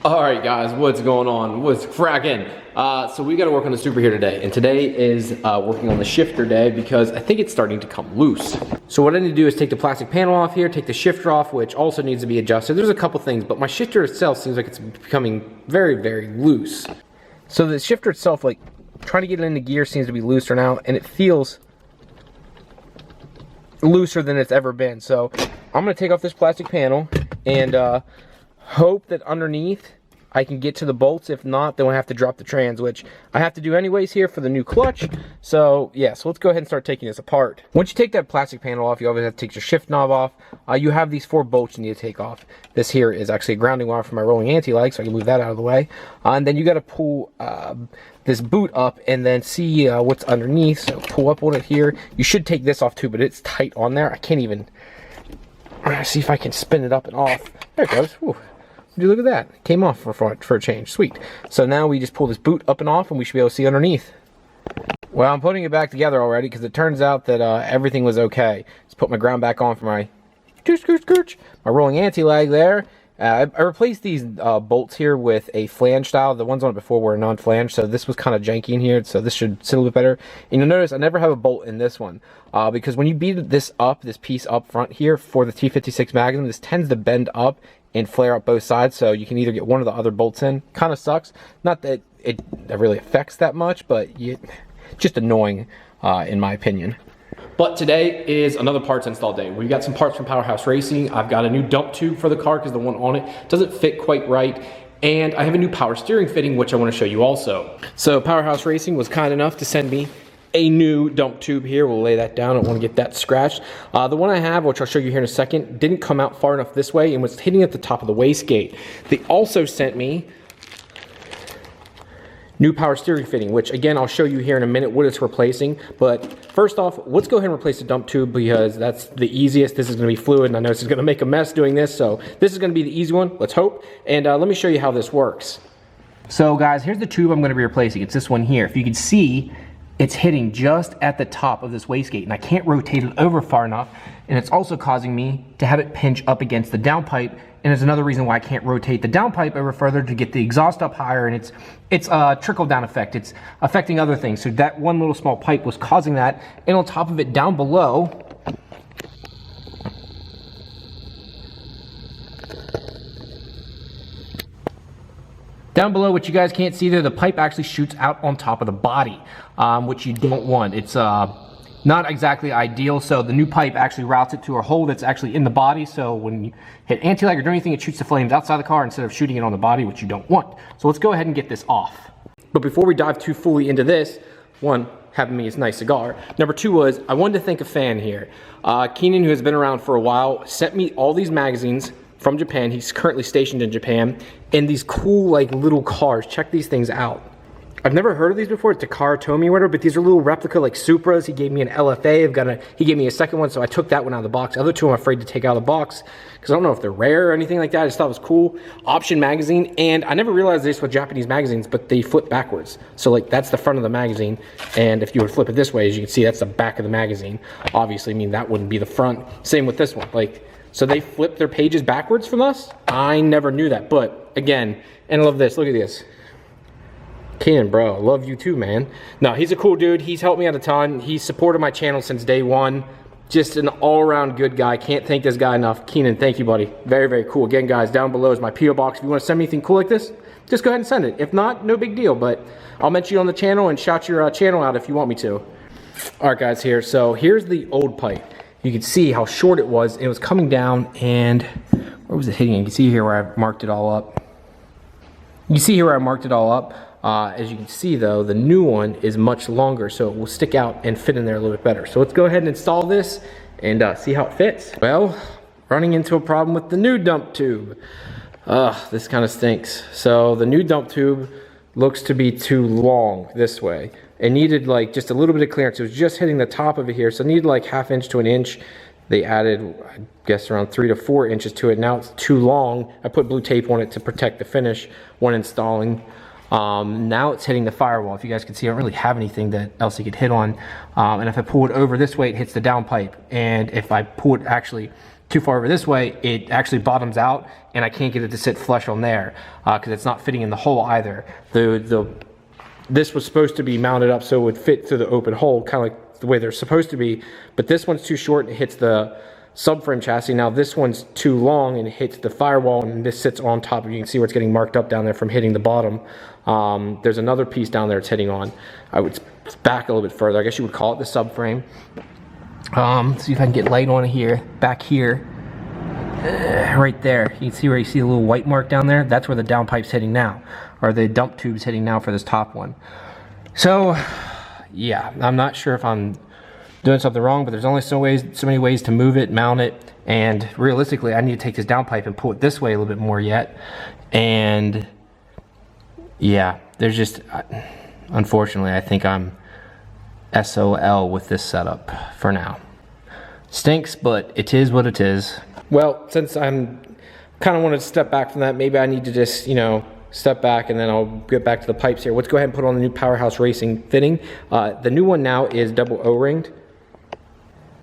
Alright guys, what's going on? What's cracking? So we got to work on the Supra here today, and today is working on the shifter day because I think it's starting to come loose. So what I need to do is take the plastic panel off here, take the shifter off, which also needs to be adjusted. There's a couple things, but my shifter itself seems like it's becoming very, very loose. So the shifter itself, like trying to get it into gear, seems to be looser now, and it feels looser than it's ever been. So I'm going to take off this plastic panel and hope that underneath I can get to the bolts. If not, then we'll have to drop the trans, which I have to do anyways here for the new clutch. So yeah, so let's go ahead and start taking this apart. Once you take that plastic panel off, you always have to take your shift knob off. You have these 4 bolts you need to take off. This here is actually a grounding wire for my rolling anti-lag, so I can move that out of the way. And then you got to pull this boot up and then see what's underneath. So pull up on it here. You should take this off too, but it's tight on there. I can't even see if I can spin it up and off. There it goes. Whew. Would you look at that? It came off for a change. Sweet. So now we just pull this boot up and off and we should be able to see underneath. Well, I'm putting it back together already because it turns out that everything was okay. Just put my ground back on for my rolling anti-lag there. I replaced these bolts here with a flange style. The ones on it before were non-flange, so this was kind of janky in here, so this should sit a little bit better. And you'll notice I never have a bolt in this one because when you beat this piece up front here for the T56 Magnum, this tends to bend up and flare up both sides, so you can either get one of the other bolts in. Kind of sucks. Not that it really affects that much, but just annoying in my opinion. But today is another parts install day. We got some parts from Powerhouse Racing. I've got a new dump tube for the car because the one on it doesn't fit quite right. And I have a new power steering fitting, which I want to show you also. So Powerhouse Racing was kind enough to send me a new dump tube here. We'll lay that down. I don't want to get that scratched. The one I have, which I'll show you here in a second, didn't come out far enough this way and was hitting at the top of the wastegate. They also sent me new power steering fitting, which again, I'll show you here in a minute what it's replacing. But first off, let's go ahead and replace the dump tube because that's the easiest. This is going to be fluid, and I know this is going to make a mess doing this, so this is going to be the easy one. Let's hope. And let me show you how this works. So guys, here's the tube I'm going to be replacing. It's this one here. If you can see, it's hitting just at the top of this wastegate, and I can't rotate it over far enough, and it's also causing me to have it pinch up against the downpipe, and it's another reason why I can't rotate the downpipe over further to get the exhaust up higher, and it's a trickle-down effect. It's affecting other things, so that one little small pipe was causing that, and on top of it, down below, what you guys can't see there, the pipe actually shoots out on top of the body, which you don't want. It's not exactly ideal, so the new pipe actually routes it to a hole that's actually in the body, so when you hit anti-lag or do anything, it shoots the flames outside the car instead of shooting it on the body, which you don't want. So let's go ahead and get this off. But before we dive too fully into this, one, having me a nice cigar. Number 2 was, I wanted to thank a fan here. Keenan, who has been around for a while, sent me all these magazines from Japan. He's currently stationed in Japan, and these cool like little cars. Check these things out. I've never heard of these before. It's a Car Tomy or whatever, but these are little replica like Supras. He gave me an LFA. He gave me a second one, so I took that one out of the box. The other 2 I'm afraid to take out of the box because I don't know if they're rare or anything like that. I just thought it was cool. Option magazine, and I never realized this with Japanese magazines, but they flip backwards. So like that's the front of the magazine, and if you would flip it this way, as you can see, that's the back of the magazine. Obviously, I mean that wouldn't be the front. Same with this one. Like, so they flip their pages backwards from us? I never knew that, but again, and I love this. Look at this. Keenan, bro, love you too, man. No, he's a cool dude. He's helped me out a ton. He's supported my channel since day one. Just an all-around good guy. Can't thank this guy enough. Keenan, thank you, buddy. Very, very cool. Again, guys, down below is my P.O. box. If you want to send me anything cool like this, just go ahead and send it. If not, no big deal, but I'll mention you on the channel and shout your channel out if you want me to. All right, guys, here. So here's the old pipe. You can see how short it was. It was coming down, and where was it hitting? You can see here where I marked it all up. You can see here where I marked it all up. As you can see though, the new one is much longer, so it will stick out and fit in there a little bit better. So let's go ahead and install this and see how it fits. Well, running into a problem with the new dump tube. This kind of stinks. So the new dump tube looks to be too long this way. It needed like just a little bit of clearance. It was just hitting the top of it here, so it needed like 1/2 inch to 1 inch. They added, I guess, around 3 to 4 inches to it. Now it's too long. I put blue tape on it to protect the finish when installing. Now it's hitting the firewall. If you guys can see, I don't really have anything that else it could hit on. And if I pull it over this way, it hits the downpipe. And if I pull it actually too far over this way, it actually bottoms out, and I can't get it to sit flush on there because it's not fitting in the hole either. This was supposed to be mounted up so it would fit through the open hole, kind of like the way they're supposed to be, but this one's too short and it hits the subframe chassis. Now this one's too long and it hits the firewall, and this sits on top of it. You can see where it's getting marked up down there from hitting the bottom. There's another piece down there it's hitting on. I would back a little bit further. I guess you would call it the subframe. See if I can get light on it here, back here. Right there, you can see where you see a little white mark down there. That's where the downpipe's hitting now, or the dump tube's hitting now for this top one. So yeah, I'm not sure if I'm doing something wrong, but there's only so many ways to move it, mount it, and realistically I need to take this downpipe and pull it this way a little bit more yet. And yeah, there's just, unfortunately, I think I'm SOL with this setup for now. Stinks, but it is what it is. Well, since I'm kind of wanted to step back from that, maybe I need to just, you know, step back and then I'll get back to the pipes here. Let's go ahead and put on the new Powerhouse Racing fitting. The new one now is double O-ringed.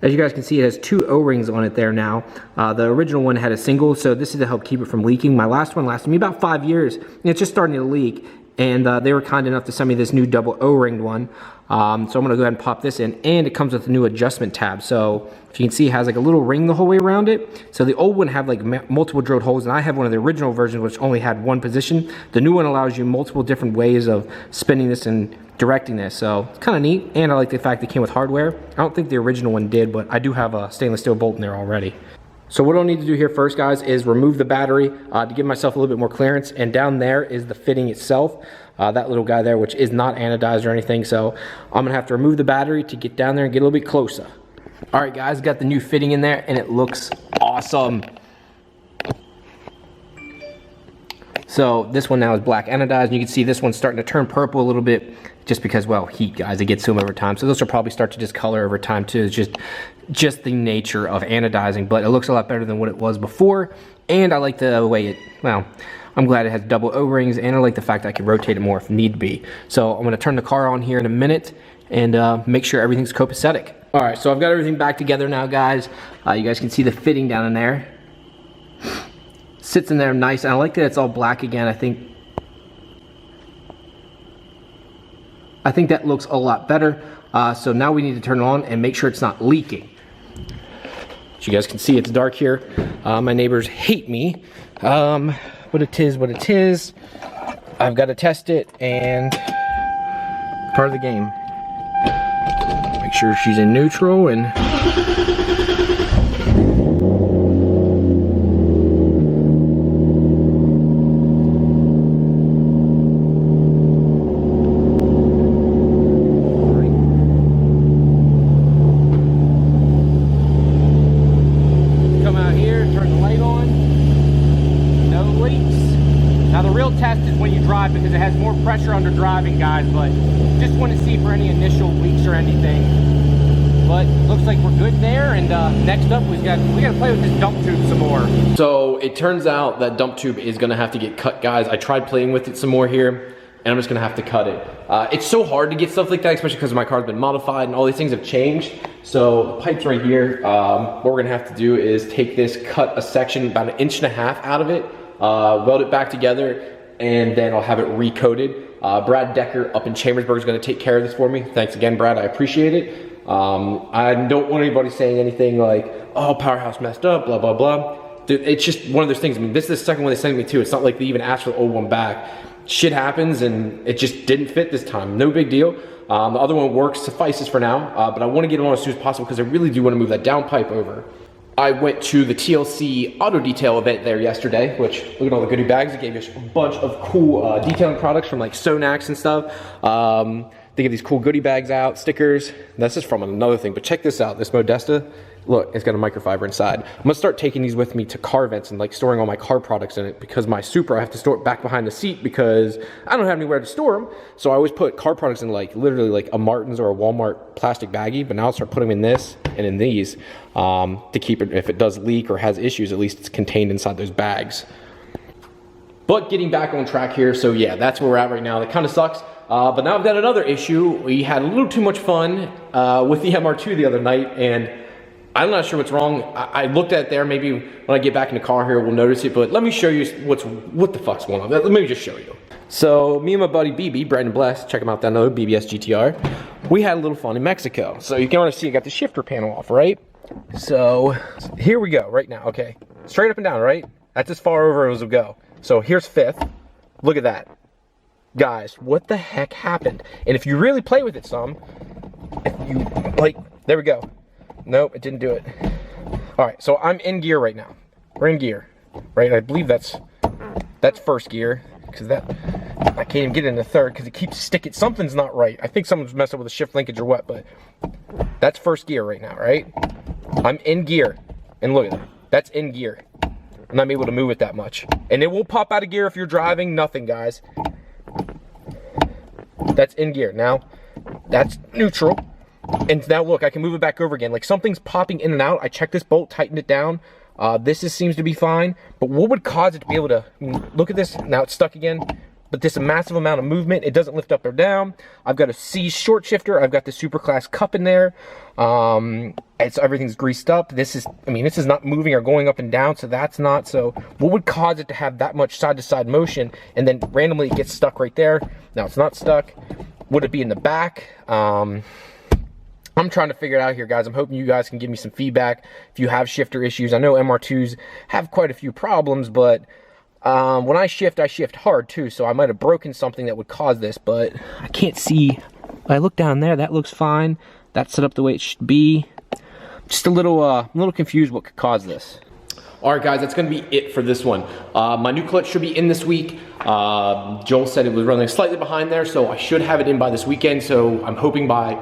As you guys can see, it has 2 O-rings on it there now. The original one had a single, so this is to help keep it from leaking. My last one lasted me about 5 years, and it's just starting to leak. And they were kind enough to send me this new double O-ringed one. So I'm gonna go ahead and pop this in, and it comes with a new adjustment tab. So if you can see, it has like a little ring the whole way around it. So the old one had like multiple drilled holes, and I have one of the original versions which only had one position. The new one allows you multiple different ways of spinning this and directing this, so it's kind of neat. And I like the fact it came with hardware. I don't think the original one did, but I do have a stainless steel bolt in there already. So what I'll need to do here first, guys, is remove the battery to give myself a little bit more clearance. And down there is the fitting itself, that little guy there, which is not anodized or anything. So I'm gonna have to remove the battery to get down there and get a little bit closer. All right, guys, got the new fitting in there, and it looks awesome. So this one now is black anodized, and you can see this one's starting to turn purple a little bit just because, well, heat, guys, it gets to them over time. So this will probably start to discolor over time too. It's just the nature of anodizing, but it looks a lot better than what it was before. And I like the way it, well, I'm glad it has double O-rings, and I like the fact that I can rotate it more if need be. So I'm gonna turn the car on here in a minute and make sure everything's copacetic. All right, so I've got everything back together now, guys. You guys can see the fitting down in there. Sits in there nice, and I like that it's all black again. I think that looks a lot better. So now we need to turn it on and make sure it's not leaking. As you guys can see, it's dark here. My neighbors hate me, but it is what it is. I've got to test it, and part of the game. Make sure she's in neutral and because it has more pressure under driving, guys, but just want to see for any initial leaks or anything. But looks like we're good there, and next up we got to play with this dump tube some more. So it turns out that dump tube is going to have to get cut, guys. I tried playing with it some more here, and I'm just going to have to cut it. It's so hard to get stuff like that, especially because my car's been modified and all these things have changed. So the pipe's right here. What we're going to have to do is take this, cut a section about 1.5 inches out of it, weld it back together, and then I'll have it recoated. Brad Decker up in Chambersburg is going to take care of this for me. Thanks again, Brad. I appreciate it. I don't want anybody saying anything like, oh, Powerhouse messed up, blah, blah, blah. Dude, it's just one of those things. I mean, this is the second one they sent me to. It's not like they even asked for the old one back. Shit happens, and it just didn't fit this time. No big deal. The other one works, suffices for now, but I want to get it on as soon as possible because I really do want to move that downpipe over. I went to the TLC auto detail event there yesterday, which, look at all the goodie bags. They gave us a bunch of cool detailing products from like Sonax and stuff. They give these cool goodie bags out, stickers. This is from another thing, but check this out, this Modesta. Look, it's got a microfiber inside. I'm gonna start taking these with me to car events and like storing all my car products in it, because my Supra, I have to store it back behind the seat because I don't have anywhere to store them. So I always put car products in like literally like a Martin's or a Walmart plastic baggie, but now I'll start putting them in this and in these to keep it, if it does leak or has issues, at least it's contained inside those bags. But getting back on track here, so yeah, that's where we're at right now. That kind of sucks. But now I've got another issue. We had a little too much fun with the MR2 the other night, and I'm not sure what's wrong. I looked at it there. Maybe when I get back in the car here, we'll notice it. But let me show you what the fuck's going on. Let me just show you. So me and my buddy BB, Brandon Bless, check him out down there, BBS GTR. We had a little fun in Mexico. So you can already see I got the shifter panel off, right? So here we go right now. Okay, straight up and down, right? That's as far over as we'll go. So here's 5th. Look at that. Guys, what the heck happened? And if you really play with it some, if you, like, there we go. Nope, it didn't do it. All right, so I'm in gear right now. We're in gear, right? I believe that's 1st gear, because that, I can't even get into 3rd because it keeps sticking. Something's not right. I think someone's messed up with the shift linkage or what, but that's 1st gear right now, right? I'm in gear, and look at that. That's in gear. I'm not able to move it that much. And it will pop out of gear if you're driving. Nothing, guys. That's in gear. Now, that's neutral. And now look, I can move it back over again. Like something's popping in and out. I checked this bolt, tightened it down. Seems to be fine. But what would cause it to be able to, look at this, now it's stuck again. But this massive amount of movement, it doesn't lift up or down. I've got a C short shifter. I've got the super class cup in there. Everything's greased up. This is not moving or going up and down, so that's not. So what would cause it to have that much side to side motion and then randomly it gets stuck right there? Now it's not stuck. Would it be in the back? I'm trying to figure it out here, guys. I'm hoping you guys can give me some feedback if you have shifter issues. I know MR2s have quite a few problems, but when I shift hard too, so I might have broken something that would cause this, but I can't see. I look down there, that looks fine. That's set up the way it should be. Just a little confused what could cause this. All right, guys, that's gonna be it for this one. My new clutch should be in this week. Joel said it was running slightly behind there, so I should have it in by this weekend. So I'm hoping by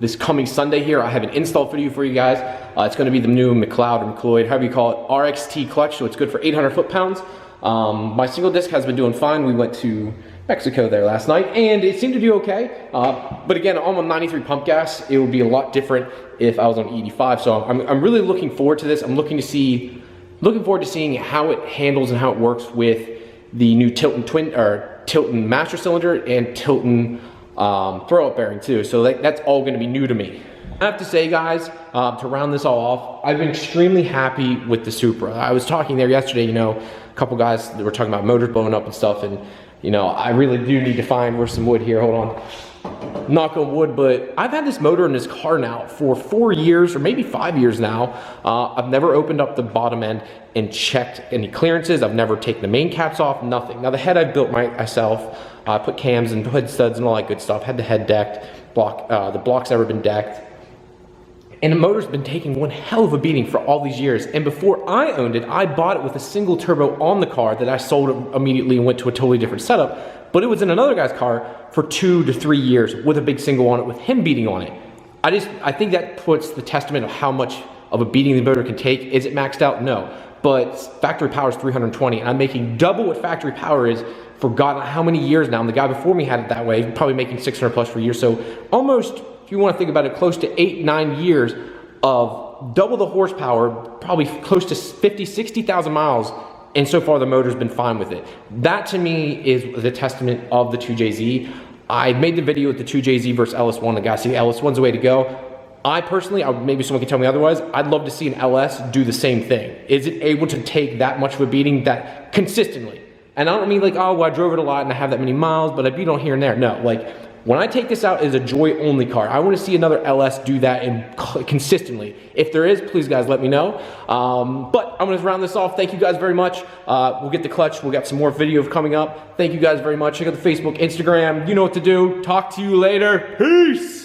this coming Sunday here, I have an install video for you guys. It's gonna be the new McLeod or McLeod, however you call it, RXT clutch, so it's good for 800 foot-pounds. My single disc has been doing fine. We went to Mexico there last night, and it seemed to do okay. But again, I'm on 93 pump gas. It would be a lot different if I was on 85. So I'm really looking forward to this. I'm looking forward to seeing how it handles and how it works with the new Tilton master cylinder and Tilton throw-up bearing too. So that's all going to be new to me. I have to say, guys, to round this all off, I've been extremely happy with the Supra. I was talking there yesterday, a couple guys that were talking about motors blowing up and stuff, and I really do need to find where's some wood here. Hold on, knock on wood. But I've had this motor in this car now for 4 years or maybe 5 years now. I've never opened up the bottom end and checked any clearances. I've never taken the main caps off, nothing. Now the head I built myself. I put cams and hood studs and all that good stuff. Had the head decked, the block's never been decked. And the motor's been taking one hell of a beating for all these years. And before I owned it, I bought it with a single turbo on the car that I sold immediately and went to a totally different setup. But it was in another guy's car for 2 to 3 years with a big single on it, with him beating on it. I think that puts the testament of how much of a beating the motor can take. Is it maxed out? No. But factory power is 320, and I'm making double what factory power is for God how many years now. And the guy before me had it that way, probably making 600 plus for a year. So almost, if you want to think about it, close to 8-9 years of double the horsepower, probably close to 50-60,000 miles, and so far the motor's been fine with it. That to me is the testament of the 2JZ. I made the video with the 2JZ versus LS1. The guy said LS1's the way to go. I personally, maybe someone can tell me otherwise, I'd love to see an LS do the same thing. Is it able to take that much of a beating that consistently? And I don't mean like, oh, well, I drove it a lot and I have that many miles, but I beat on here and there. No, like when I take this out as a joy only car, I want to see another LS do that and consistently. If there is, please guys let me know. But I'm going to round this off. Thank you guys very much. We'll get the clutch. We'll get some more video coming up. Thank you guys very much. Check out the Facebook, Instagram. You know what to do. Talk to you later. Peace.